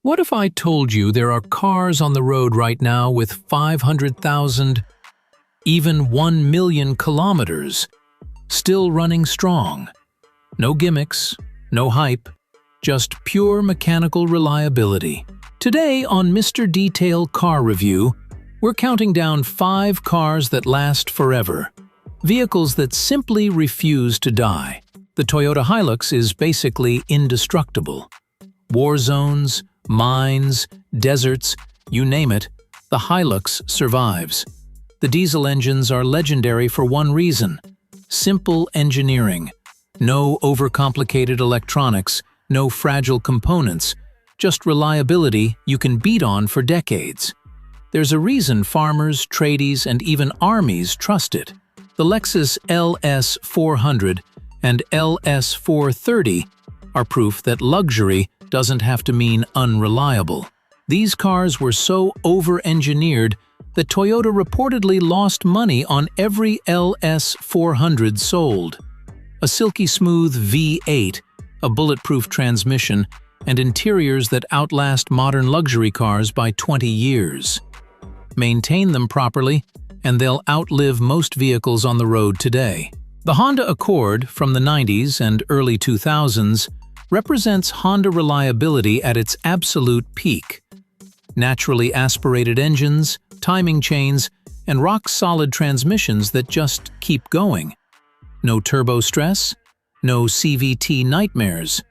What if I told you there are cars on the road right now with 500,000, even 1 million kilometers, still running strong? No gimmicks, no hype, just pure mechanical reliability. Today on Mr. Detail Car Review, we're counting down 5 cars that last forever. Vehicles that simply refuse to die. The Toyota Hilux is basically indestructible. War zones, mines, deserts, you name it, the Hilux survives. The diesel engines are legendary for one reason: simple engineering. No overcomplicated electronics, no fragile components, just reliability you can beat on for decades. There's a reason farmers, tradies, and even armies trust it. The Lexus LS 400 and LS 430 are proof that luxury doesn't have to mean unreliable. These cars were so over-engineered that Toyota reportedly lost money on every LS 400 sold. A silky smooth V8, a bulletproof transmission, and interiors that outlast modern luxury cars by 20 years. Maintain them properly, and they'll outlive most vehicles on the road today. The Honda Accord from the 90s and early 2000s represents Honda reliability at its absolute peak. Naturally aspirated engines, timing chains, and rock-solid transmissions that just keep going. No turbo stress, no CVT nightmares.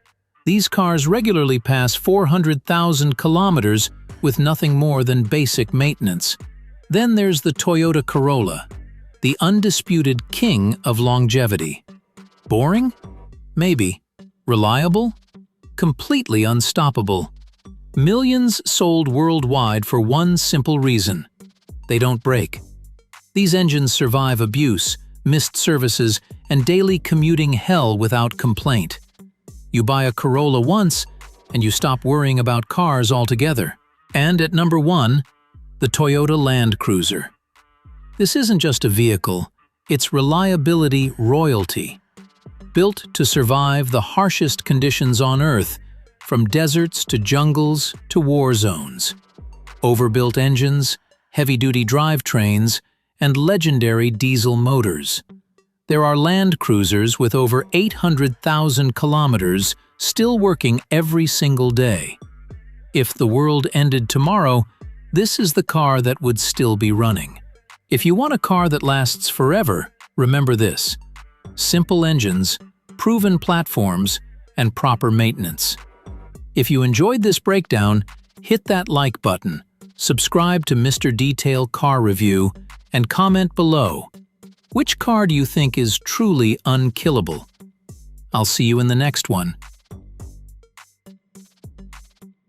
These cars regularly pass 400,000 kilometers with nothing more than basic maintenance. Then there's the Toyota Corolla, the undisputed king of longevity. Boring? Maybe. Reliable? Completely unstoppable. Millions sold worldwide for one simple reason: they don't break. These engines survive abuse, missed services, and daily commuting hell without complaint. You buy a Corolla once, and you stop worrying about cars altogether. And at number 1, the Toyota Land Cruiser. This isn't just a vehicle, it's reliability royalty. Built to survive the harshest conditions on Earth, from deserts to jungles to war zones. Overbuilt engines, heavy-duty drivetrains, and legendary diesel motors. There are Land Cruisers with over 800,000 kilometers still working every single day. If the world ended tomorrow, this is the car that would still be running. If you want a car that lasts forever, remember this: simple engines, proven platforms, and proper maintenance. If you enjoyed this breakdown, hit that like button, subscribe to Mr. Detail Car Review, and comment below. Which car do you think is truly unkillable? I'll see you in the next one.